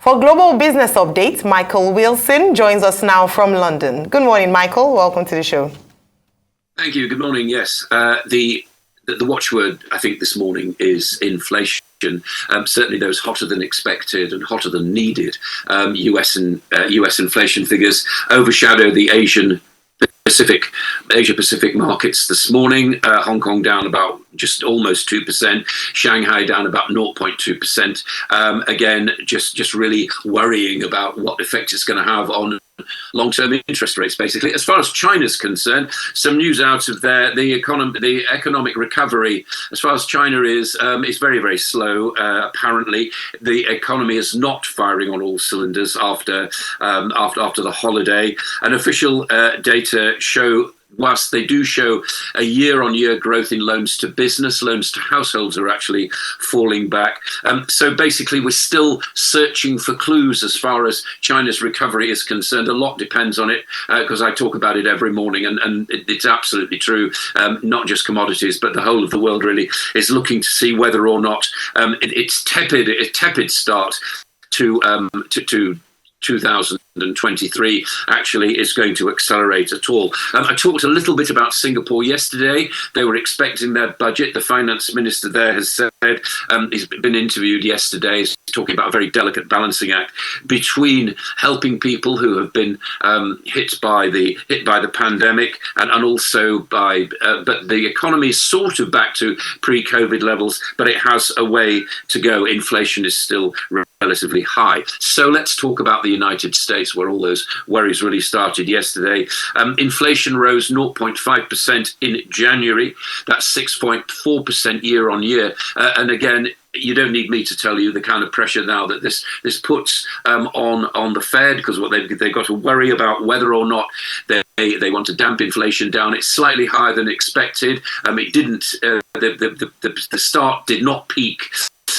For Global Business Update, Michael Wilson joins us now from London. Good morning, Michael. Welcome to the show. Thank you. Good morning. Yes, the watchword I think this morning is inflation. Certainly those hotter than expected and hotter than needed US inflation figures overshadow the Asia Pacific markets this morning. Hong Kong down about just almost 2%, Shanghai down about 0.2%. Again, just really worrying about what effect it's going to have on long-term interest rates, basically. As far as China's concerned, some news out of there. The economic recovery, as far as China is very, very slow. Apparently, the economy is not firing on all cylinders after the holiday. And official data show, whilst they do show a year-on-year growth in loans to business, loans to households are actually falling back. So basically, we're still searching for clues as far as China's recovery is concerned. A lot depends on it, because I talk about it every morning, and it's absolutely true. Not just commodities, but the whole of the world really is looking to see whether or not its tepid start to 2023 actually is going to accelerate at all. I talked a little bit about Singapore yesterday. They were expecting their budget. The finance minister there has said, he's been interviewed yesterday, he's talking about a very delicate balancing act between helping people who have been hit by the pandemic and also but the economy is sort of back to pre-COVID levels, but it has a way to go. Inflation is still relatively high. So let's talk about the United States, where all those worries really started yesterday. Inflation rose 0.5% in January. That's 6.4% year on year. And again, you don't need me to tell you the kind of pressure now that this puts on the Fed, because what they've got to worry about whether or not they want to damp inflation down. It's slightly higher than expected. It didn't. The start did not peak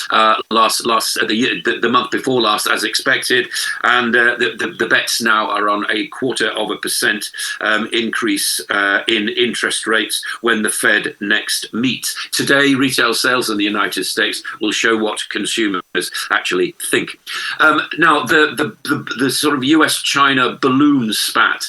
the month before last as expected, and the bets now are on a 0.25% increase in interest rates when the Fed next meets. Today, retail sales in the United States will show what consumers actually think. Now, the sort of US-China balloon spat,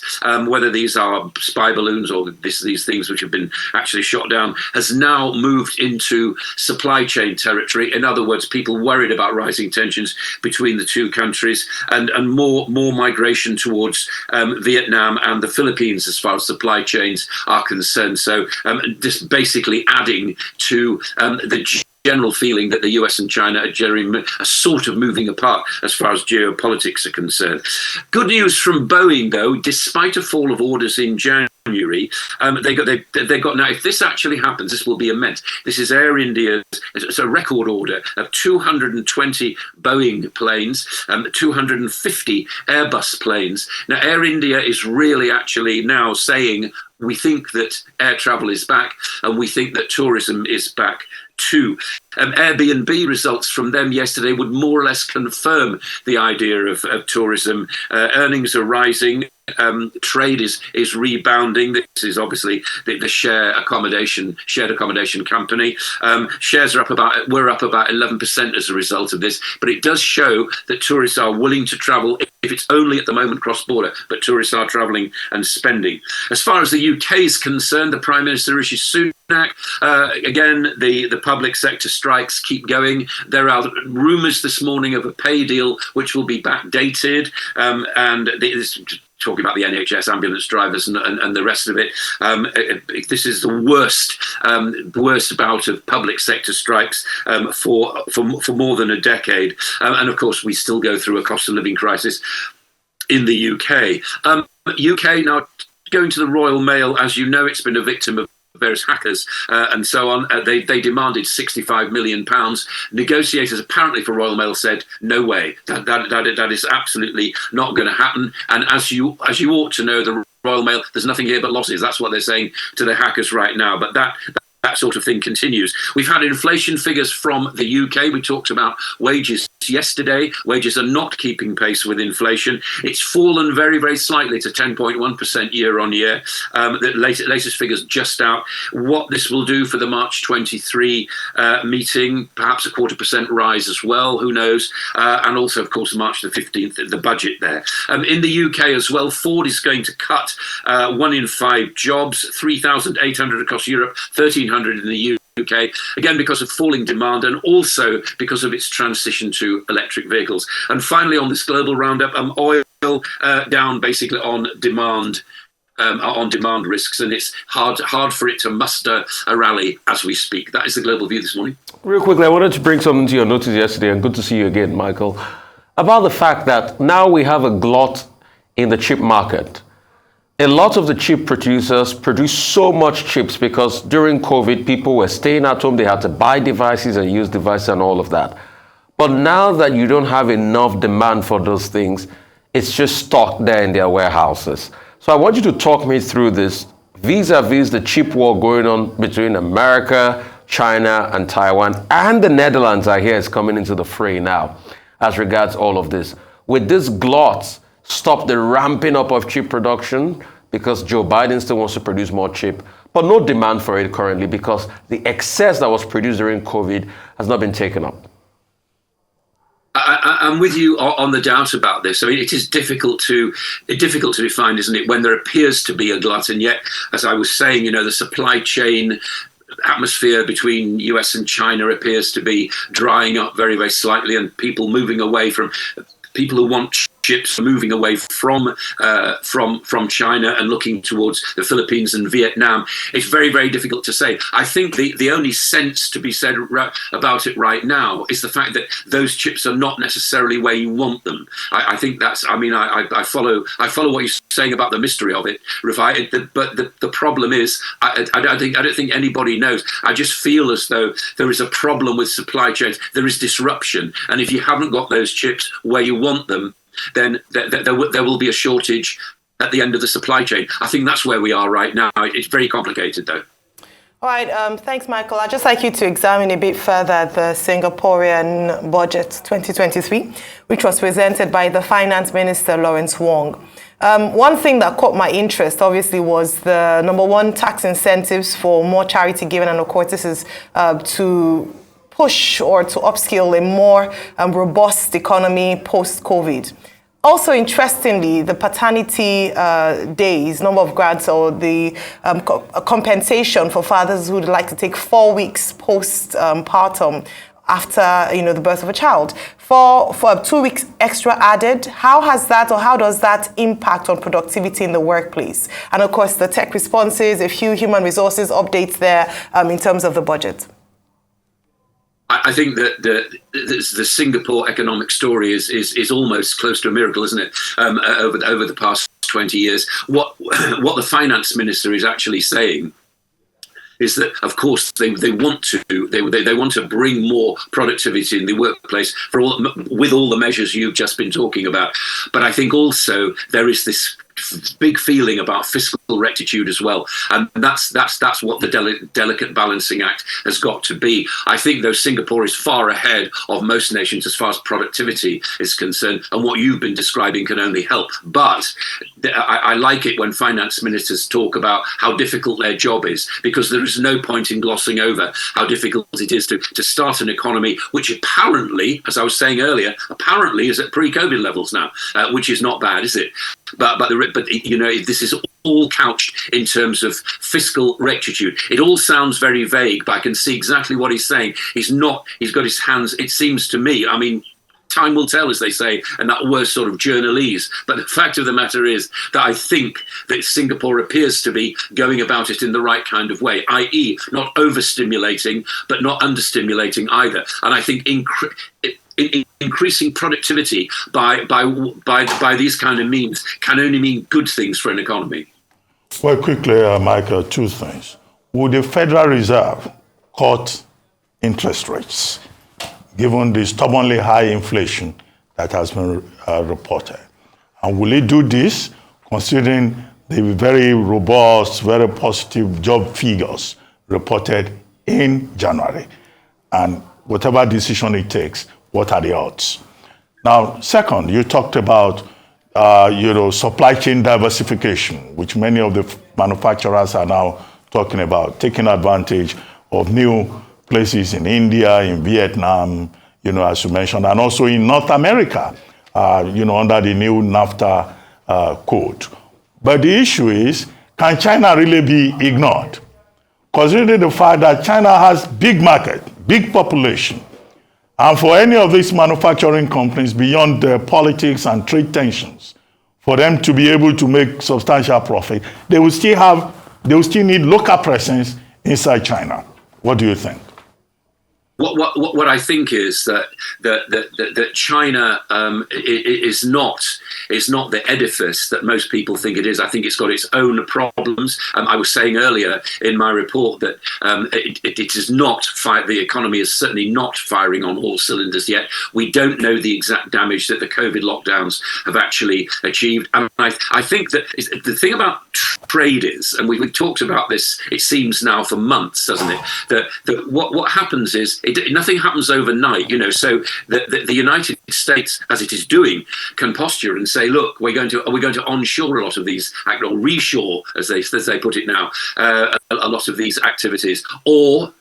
whether these are spy balloons or these things which have been actually shot down, has now moved into supply chain territory. In other words, people worried about rising tensions between the two countries and more migration towards Vietnam and the Philippines as far as supply chains are concerned. So just basically adding to the general feeling that the US and China are sort of moving apart as far as geopolitics are concerned. Good news from Boeing, though, despite a fall of orders in January, they got now. If this actually happens, this will be immense. This is Air India's. It's a record order of 220 Boeing planes, 250 Airbus planes. Now, Air India is really actually now saying, we think that air travel is back, and we think that tourism is back too. Airbnb results from them yesterday would more or less confirm the idea of tourism. Earnings are rising. Trade is rebounding. This is obviously the shared accommodation company. Shares were up about 11% as a result of this. But it does show that tourists are willing to travel, if it's only at the moment cross-border, but tourists are travelling and spending. As far as the UK is concerned, the Prime Minister Rishi Sunak, again, the public sector strikes keep going. There are rumours this morning of a pay deal which will be backdated, and this talking about the NHS ambulance drivers and the rest of it. This is the worst bout of public sector strikes for more than a decade. And of course, we still go through a cost of living crisis in the UK. UK now going to the Royal Mail, as you know, it's been a victim of various hackers and so on. They demanded £65 million. Negotiators apparently for Royal Mail said, no way, that is absolutely not going to happen. And as you ought to know, the Royal Mail, there's nothing here but losses. That's what they're saying to the hackers right now. But that sort of thing continues. We've had inflation figures from the UK. We talked about wages yesterday. Wages are not keeping pace with inflation. It's fallen very, very slightly to 10.1% year on year. The latest figures just out. What this will do for the March 23 meeting, perhaps a 0.25% rise as well, who knows? And also, of course, March the 15th, the budget there. In the UK as well, Ford is going to cut 1 in 5 jobs, 3,800 across Europe, 1,300 in the UK, again because of falling demand and also because of its transition to electric vehicles. And finally, on this global roundup, oil down basically on demand risks, and it's hard for it to muster a rally as we speak. That is the global view this morning. Real quickly, I wanted to bring something to your notice yesterday, and good to see you again, Michael, about the fact that now we have a glut in the chip market. A lot of the chip producers produce so much chips because during COVID, people were staying at home. They had to buy devices and use devices and all of that. But now that you don't have enough demand for those things, it's just stocked there in their warehouses. So I want you to talk me through this vis-a-vis the chip war going on between America, China, and Taiwan, and the Netherlands, I hear, is coming into the fray now as regards all of this. With this glut, stop the ramping up of chip production because Joe Biden still wants to produce more chip, but no demand for it currently because the excess that was produced during COVID has not been taken up. I'm with you on the doubt about this. I mean, it is difficult to define, isn't it, when there appears to be a glut, and yet, as I was saying, the supply chain atmosphere between US and China appears to be drying up very, very slightly, and people who want chips moving away from China and looking towards the Philippines and Vietnam. It's very, very difficult to say. I think the only sense to be said about it right now is the fact that those chips are not necessarily where you want them. I think that's. I mean, I follow what you're saying about the mystery of it, Rafai. But the problem is, I don't think anybody knows. I just feel as though there is a problem with supply chains. There is disruption, and if you haven't got those chips where you want them, then there will be a shortage at the end of the supply chain. I think that's where we are right now. It's very complicated, though. All right, thanks, Michael. I'd just like you to examine a bit further the Singaporean budget 2023, which was presented by the Finance Minister, Lawrence Wong. One thing that caught my interest, obviously, was the number one, tax incentives for more charity giving, and of course, this is to push or to upskill a more robust economy post-COVID. Also, interestingly, the paternity days, number of grants, or the compensation for fathers who would like to take 4 weeks postpartum after the birth of a child, for 2 weeks extra added. How has that, or how does that impact on productivity in the workplace? And of course, the tech responses, a few human resources updates there in terms of the budget. I think that the Singapore economic story is almost close to a miracle, isn't it? Over the past 20 years, what the finance minister is actually saying is that, of course, they want to bring more productivity in the workplace with all the measures you've just been talking about. But I think also there is this big feeling about fiscal rectitude as well, and that's what the delicate balancing act has got to be. I think though Singapore is far ahead of most nations as far as productivity is concerned, and what you've been describing can only help. But I like it when finance ministers talk about how difficult their job is, because there is no point in glossing over how difficult it is to start an economy which apparently, as I was saying earlier, is at pre-COVID levels now, which is not bad, is it? But this is all couched in terms of fiscal rectitude. It all sounds very vague, but I can see exactly what he's saying. He's got his hands, it seems to me, I mean, time will tell, as they say, and that worst sort of journalese. But the fact of the matter is that I think that Singapore appears to be going about it in the right kind of way, i.e. not overstimulating, but not understimulating either. And I think increasing productivity by these kind of means can only mean good things for an economy. Well, quickly, Michael, two things. Would the Federal Reserve cut interest rates, given the stubbornly high inflation that has been reported? And will it do this, considering the very robust, very positive job figures reported in January? And whatever decision it takes, what are the odds? Now, second, you talked about supply chain diversification, which many of the manufacturers are now talking about, taking advantage of new places in India, in Vietnam, as you mentioned, and also in North America, under the new NAFTA code. But the issue is, can China really be ignored? Considering the fact that China has big market, big population, and for any of these manufacturing companies, beyond the politics and trade tensions, for them to be able to make substantial profit, they will still need local presence inside China. What do you think? What I think is that China is not the edifice that most people think it is. I think it's got its own problems. I was saying earlier in my report that it is not the economy is certainly not firing on all cylinders yet. We don't know the exact damage that the COVID lockdowns have actually achieved. And I think that the thing about trade is, and we've talked about this, it seems now for months, doesn't it? That what happens is nothing happens overnight, So the United States, as it is doing, can posture and say, look, we're going to onshore a lot of these, or reshore, as they put it now, a lot of these activities, or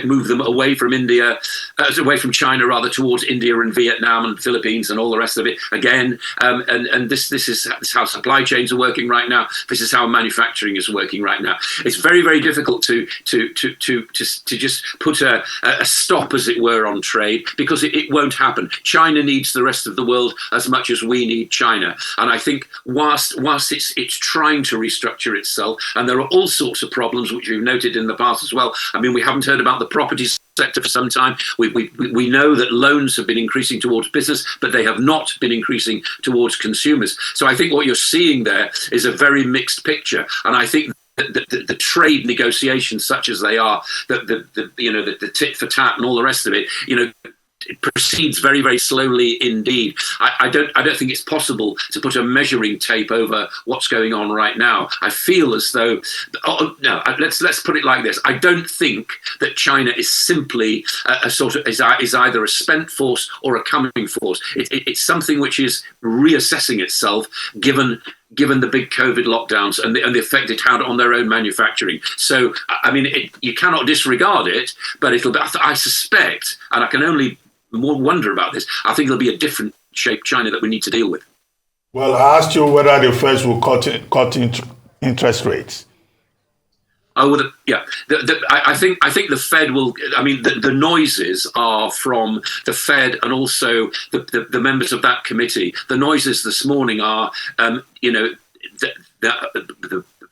move them away from away from China rather, towards India and Vietnam and Philippines and all the rest of it. Again, and this is how supply chains are working right now. This is how manufacturing is working right now. It's very, very difficult to just put a stop, as it were, on trade, because it won't happen. China needs the rest of the world as much as we need China. And I think whilst it's trying to restructure itself, and there are all sorts of problems which we've noted in the past as well. I mean, we haven't heard about the property sector for some time. We know that loans have been increasing towards business, but they have not been increasing towards consumers. So I think what you're seeing there is a very mixed picture. And I think the trade negotiations, such as they are, the tit for tat and all the rest of it, it proceeds very, very slowly indeed. I don't think it's possible to put a measuring tape over what's going on right now. I feel as though, let's put it like this. I don't think that China is simply is either a spent force or a coming force. It's something which is reassessing itself, given the big COVID lockdowns and the effect it had on their own manufacturing. So, I mean, you cannot disregard it, but I suspect, and I can only more wonder about this, I think it'll be a different shape China that we need to deal with. Well, I asked you whether the Fed will cut interest rates. I think the Fed will. I mean, the noises are from the Fed and also the members of that committee. The noises this morning are, the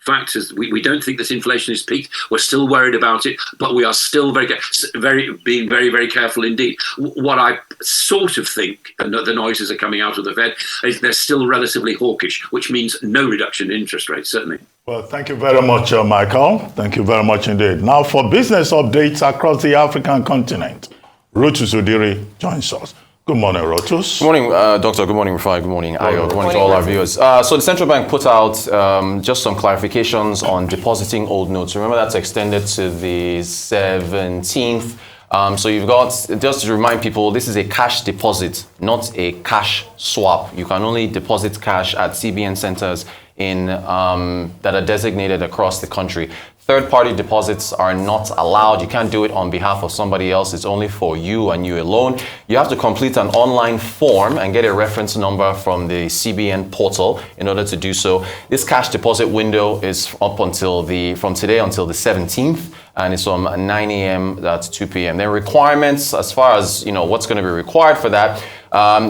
fact is we don't think that inflation is peaked. We're still worried about it, but we are still being very, very careful indeed. What I sort of think, and the noises are coming out of the Fed, is they're still relatively hawkish, which means no reduction in interest rates, certainly. Well, thank you very much, Michael. Thank you very much indeed. Now, for business updates across the African continent, Rotus Udiri joins us. Good morning, Rotus. Good morning, Doctor. Good morning, Rufai. Good morning, Ayo. Good morning to all our viewers. So the central bank put out just some clarifications on depositing old notes. Remember, that's extended to the 17th. So you've got, just to remind people, this is a cash deposit, not a cash swap. You can only deposit cash at CBN centers that are designated across the country. Third-party deposits are not allowed. You can't do it on behalf of somebody else. It's only for you and you alone. You have to complete an online form and get a reference number from the CBN portal in order to do so. This cash deposit window is up from today until the 17th, and it's from 9 a.m. to 2 p.m. There are requirements as far as what's going to be required for that.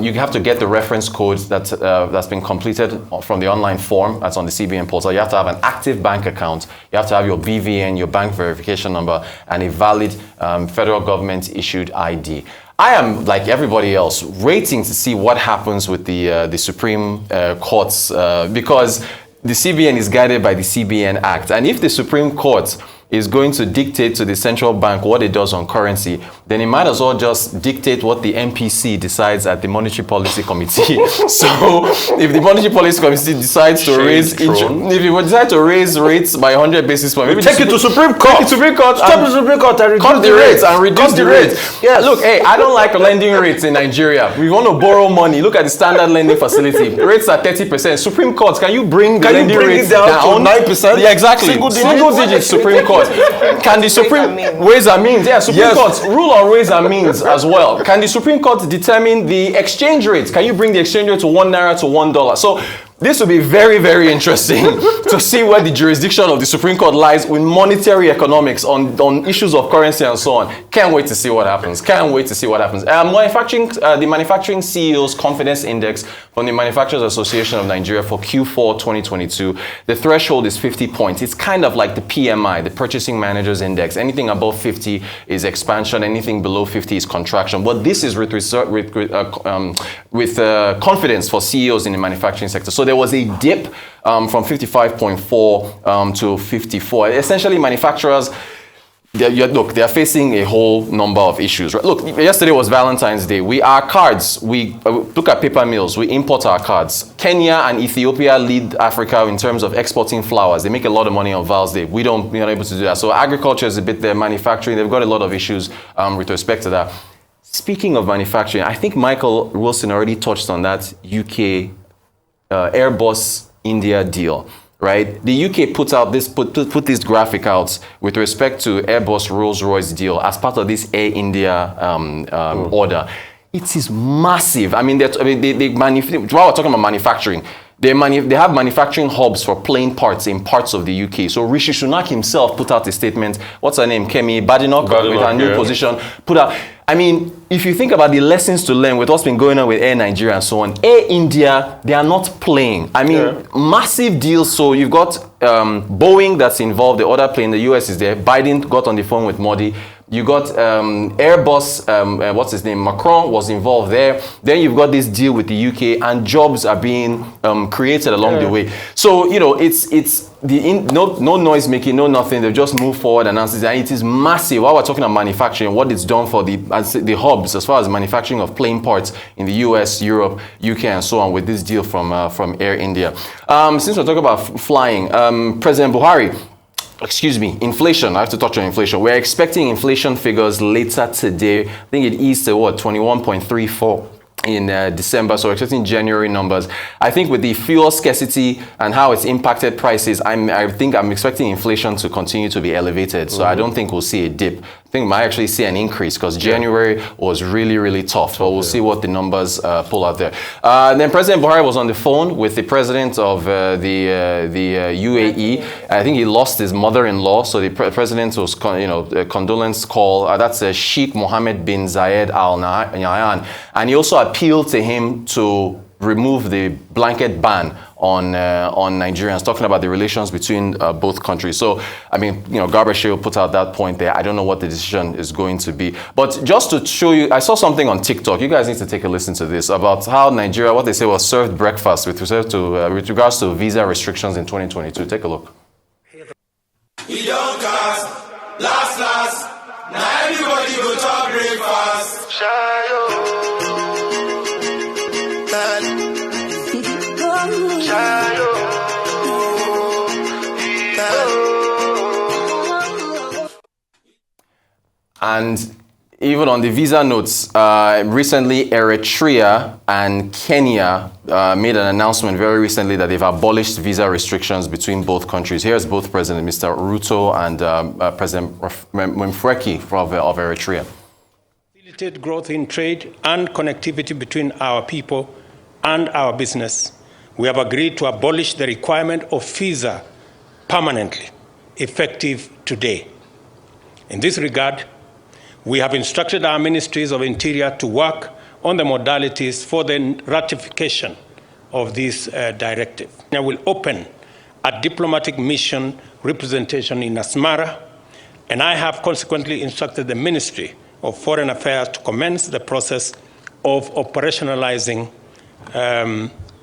You have to get the reference code that's been completed from the online form that's on the CBN portal. You have to have an active bank account. You have to have your BVN, your bank verification number, and a valid federal government issued ID. I am, like everybody else, waiting to see what happens with the Supreme Courts because the CBN is guided by the CBN Act. And if the Supreme Court is going to dictate to the central bank what it does on currency, then it might as well just dictate what the MPC decides at the Monetary Policy Committee. So if the Monetary Policy Committee decides to raise rates by 100 basis points, maybe take it to Supreme Court. Supreme Court. Stop the Supreme Court and Cut the rates and reduce the rate. Yes. Look, hey, I don't like lending rates in Nigeria. We want to borrow money. Look at the standard lending facility. Rates are 30%. Supreme Court, can you bring the lending rates down to 9%? Yeah, exactly. Single digits. Supreme Court. Can the Supreme Ways and Means? Yeah, Supreme Court rule on Ways and Means as well. Can the Supreme Court determine the exchange rate? Can you bring the exchange rate to $1 to $1? So this will be very, very interesting to see where the jurisdiction of the Supreme Court lies with monetary economics on issues of currency and so on. Can't wait to see what happens. The Manufacturing CEO's Confidence Index from the Manufacturers Association of Nigeria for Q4 2022, the threshold is 50 points. It's kind of like the PMI, the Purchasing Managers Index. Anything above 50 is expansion, anything below 50 is contraction. But this is with confidence for CEOs in the manufacturing sector. So there was a dip from 55.4 to 54. Essentially, manufacturers, they are facing a whole number of issues. Right? Look, yesterday was Valentine's Day. Our cards, we look at paper mills, we import our cards. Kenya and Ethiopia lead Africa in terms of exporting flowers. They make a lot of money on Val's Day. We're not able to do that. So agriculture is a bit there, manufacturing, they've got a lot of issues with respect to that. Speaking of manufacturing, I think Michael Wilson already touched on that UK Airbus India deal, right? The UK put this graphic out with respect to Airbus Rolls-Royce deal as part of this Air India order. It is massive. I mean, while we're talking about manufacturing, they have manufacturing hubs for plane parts in parts of the UK. So Rishi Sunak himself put out a statement. What's her name? Kemi Badenoch, with her new position, put out. I mean, if you think about the lessons to learn with what's been going on with Air Nigeria and so on, Air India, they are not playing. I mean, massive deals. So you've got Boeing that's involved, the other plane, the US is there. Biden got on the phone with Modi. You got Airbus, what's his name? Macron was involved there. Then you've got this deal with the UK, and jobs are being created along the way. So, you know, it's no noise making, no nothing. They've just moved forward and announced it. And it is massive. While we're talking about manufacturing, what it's done for the hubs as far as manufacturing of plane parts in the US, Europe, UK, and so on with this deal from Air India. Since we're talking about flying, President Buhari, inflation. I have to touch on inflation. We're expecting inflation figures later today. I think it eased to 21.34 in December, so we're expecting January numbers. I think with the fuel scarcity and how it's impacted prices, I'm expecting inflation to continue to be elevated. So I don't think we'll see a dip. I think we might actually see an increase because January was really, really tough. But we'll see what the numbers pull out there. Then President Buhari was on the phone with the president of the UAE. I think he lost his mother-in-law, so the president was, a condolence call. That's Sheikh Mohammed bin Zayed Al Nahyan, and he also appealed to him to remove the blanket ban on Nigerians, talking about the relations between both countries. So, I mean, Garbashir put out that point there. I don't know what the decision is going to be. But just to show you, I saw something on TikTok. You guys need to take a listen to this about how Nigeria, what they say was served breakfast with regards to visa restrictions in 2022. Take a look. We don't cast, last, now everybody go to breakfast. And even on the visa notes, recently Eritrea and Kenya made an announcement very recently that they've abolished visa restrictions between both countries. Here's both President Mr. Ruto and President Mfweki of Eritrea. Facilitate growth in trade and connectivity between our people and our business. We have agreed to abolish the requirement of visa permanently, effective today. In this regard, we have instructed our ministries of Interior to work on the modalities for the ratification of this directive. I will open a diplomatic mission representation in Asmara, and I have consequently instructed the Ministry of Foreign Affairs to commence the process of operationalizing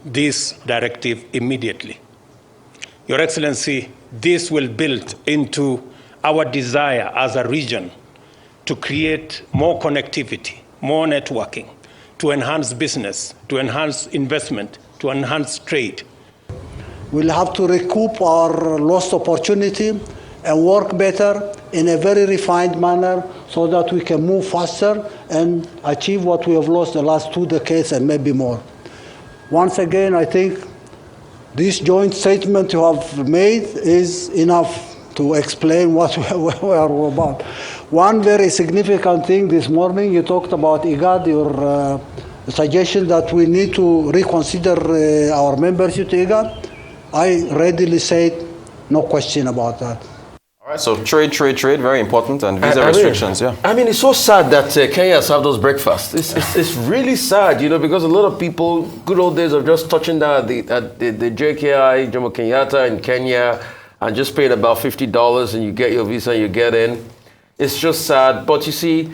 this directive immediately. Your Excellency, this will build into our desire as a region to create more connectivity, more networking, to enhance business, to enhance investment, to enhance trade. We'll have to recoup our lost opportunity and work better in a very refined manner so that we can move faster and achieve what we have lost the last 2 decades and maybe more. Once again, I think this joint statement you have made is enough to explain what we are about. One very significant thing this morning, you talked about IGAD, your suggestion that we need to reconsider our membership to IGAD. I readily said, no question about that. All right, so trade, very important, and visa restrictions, yeah. I mean, it's so sad that Kenya has those breakfasts. It's really sad, because a lot of people, good old days of just touching down at the JKI, Jomo Kenyatta in Kenya, and just paying about $50 and you get your visa and you get in. It's just sad. But you see,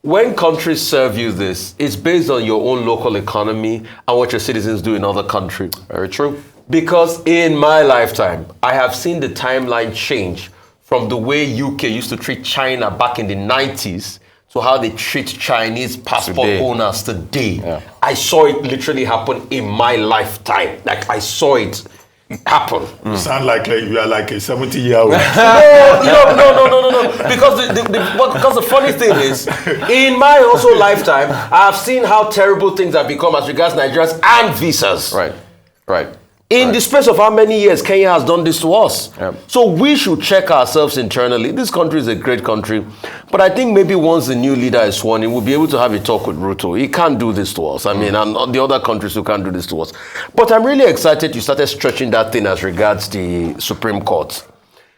when countries serve you this, it's based on your own local economy and what your citizens do in other countries. Very true. Because in my lifetime, I have seen the timeline change from the way UK used to treat China back in the 90s to how they treat Chinese passport owners today. Yeah. I saw it literally happen in my lifetime. Like, I saw it happen. You sound like you are like a 70-year-old. No. Because the funny thing is, in my also lifetime, I have seen how terrible things have become as regards Nigerians and visas. Right. In the space of how many years Kenya has done this to us. Yep. So we should check ourselves internally. This country is a great country. But I think maybe once the new leader is sworn in, we'll be able to have a talk with Ruto. He can't do this to us. I mean, and the other countries who can't do this to us. But I'm really excited you started stretching that thing as regards the Supreme Court.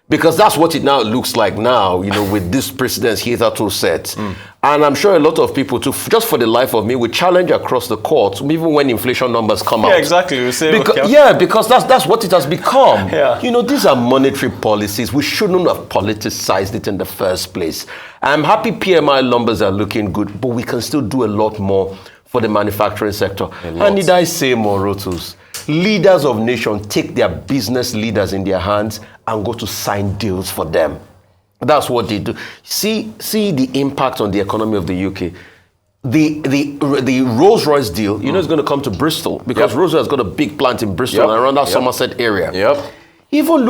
Because that's what it now looks like now, with this precedence hitherto set. And I'm sure a lot of people, too, just for the life of me, will challenge across the court, even when inflation numbers come out. Yeah, exactly. We say, because that's what it has become. Yeah. These are monetary policies. We shouldn't have politicized it in the first place. I'm happy PMI numbers are looking good, but we can still do a lot more for the manufacturing sector. And did I say more, Rotus? Leaders of nations take their business leaders in their hands and go to sign deals for them. That's what they do. See the impact on the economy of the UK. The Rolls-Royce deal, is going to come to Bristol because Rolls-Royce has got a big plant in Bristol and around that Somerset area. Yep. Even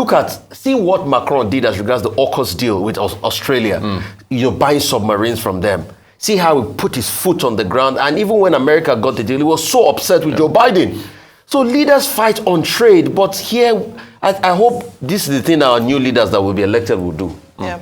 see what Macron did as regards the AUKUS deal with Australia. Buying submarines from them. See how he put his foot on the ground. And even when America got the deal, he was so upset with Joe Biden. So leaders fight on trade, but here, I hope this is the thing our new leaders that will be elected will do. Yeah.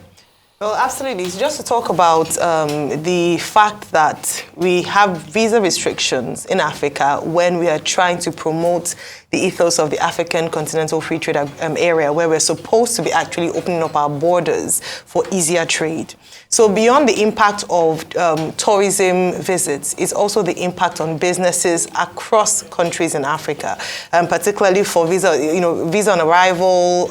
Well, absolutely. So just to talk about the fact that we have visa restrictions in Africa when we are trying to promote the ethos of the African Continental Free Trade area, where we're supposed to be actually opening up our borders for easier trade. So beyond the impact of tourism visits, it's also the impact on businesses across countries in Africa, particularly for visa on arrival,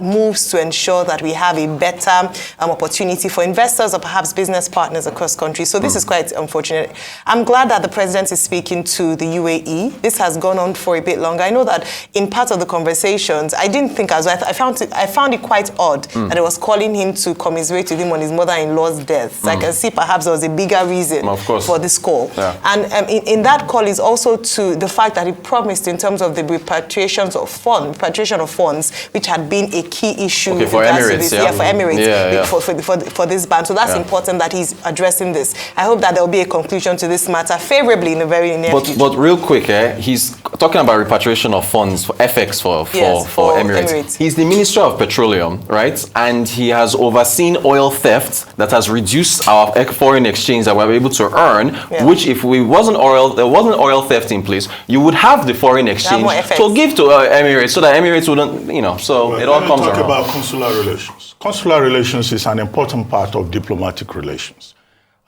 moves to ensure that we have a better opportunity for investors or perhaps business partners across countries. So this is quite unfortunate. I'm glad that the president is speaking to the UAE. This has gone on for a bit longer. I know that in part of the conversations, I didn't think as well. I found it quite odd that I was calling him to commiserate with him on his mother-in-law's death. So I can see perhaps there was a bigger reason for this call. Yeah. And in that call is also to the fact that he promised in terms of the repatriation of funds, which had been a key issue for Emirates, for Emirates, for this ban. So that's important that he's addressing this. I hope that there will be a conclusion to this matter favorably in the very near future. But real quick, he's talking about repatriation of funds for FX for Emirates. He's the Minister of Petroleum, right? And he has overseen oil theft that has reduced our foreign exchange that we're able to earn, which if there wasn't oil theft in place, you would have the foreign exchange to give to Emirates so that Emirates wouldn't, so it all comes around. Talk about consular relations. Consular relations is an important part of diplomatic relations.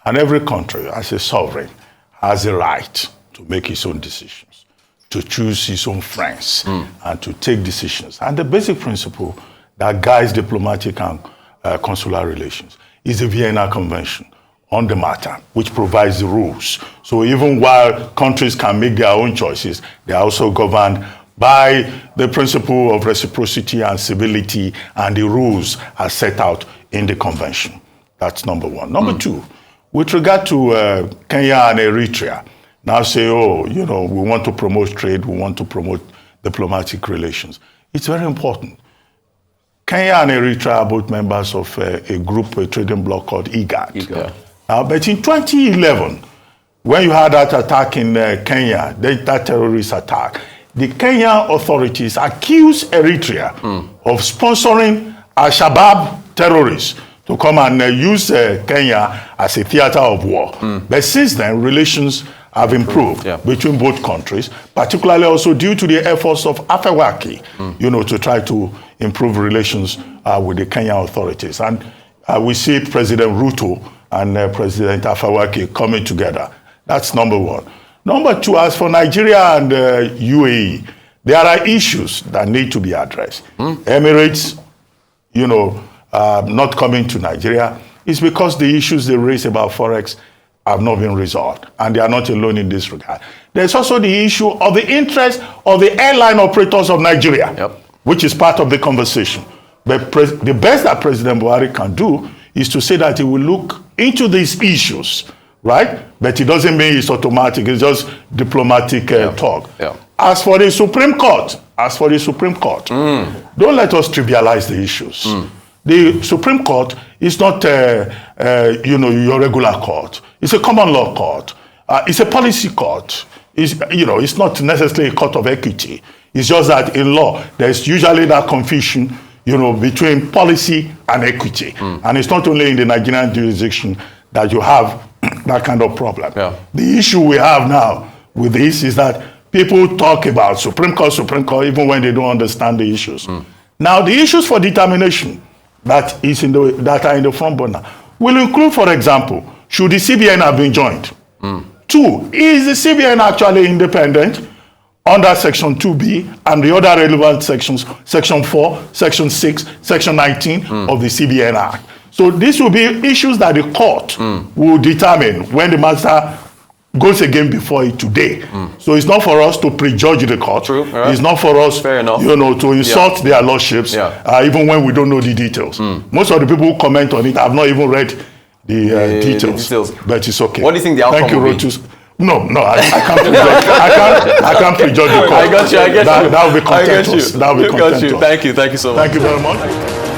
And every country, as a sovereign, has a right to make its own decisions, to choose its own friends, and to take decisions. And the basic principle that guides diplomatic and consular relations is the Vienna Convention on the matter, which provides the rules. So even while countries can make their own choices, they are also governed by the principle of reciprocity and civility and the rules as set out in the convention. That's number one. Number two, with regard to Kenya and Eritrea, now say, oh, you know, we want to promote trade, we want to promote diplomatic relations. It's very important. Kenya and Eritrea are both members of a group, a trading bloc called IGAD. Yeah. But in 2011, when you had that attack in Kenya, that terrorist attack, the Kenyan authorities accused Eritrea of sponsoring Al-Shabaab terrorists to come and use Kenya as a theater of war. But since then, relations have improved between both countries, particularly also due to the efforts of Afewaki, you know, to try to improve relations with the Kenyan authorities. And we see President Ruto and President Afewaki coming together. That's number one. Number two, as for Nigeria and UAE, there are issues that need to be addressed. Emirates, you know, not coming to Nigeria is because the issues they raise about Forex have not been resolved, and they are not alone in this regard. There's also the issue of the interest of the airline operators of Nigeria, which is part of the conversation. But the best that President Buhari can do is to say that he will look into these issues, right? But it doesn't mean it's automatic. It's just diplomatic talk. As for the Supreme Court, don't let us trivialize the issues. The Supreme Court is not, you know, your regular court. It's a common law court. It's a policy court. It's not necessarily a court of equity. It's just that in law, there's usually that confusion, you know, between policy and equity. And it's not only in the Nigerian jurisdiction that you have that kind of problem. The issue we have now with this is that people talk about Supreme Court, even when they don't understand the issues. Now, the issues for determination that are in the front burner will include, for example, should the CBN have been joined? Two, is the CBN actually independent under Section 2B and the other relevant sections, Section 4, Section 6, Section 19 of the CBN Act? So these will be issues that the court will determine when the matter goes again before it today. So it's not for us to prejudge the court. It's not for us, you know, to insult their lordships, even when we don't know the details. Most of the people who comment on it have not even read the details. But it's okay. What do you think the outcome will be? No, I can't prejudge. I can't prejudge the court. I got you. That will be contentious. Thank you so much. Thank you very much.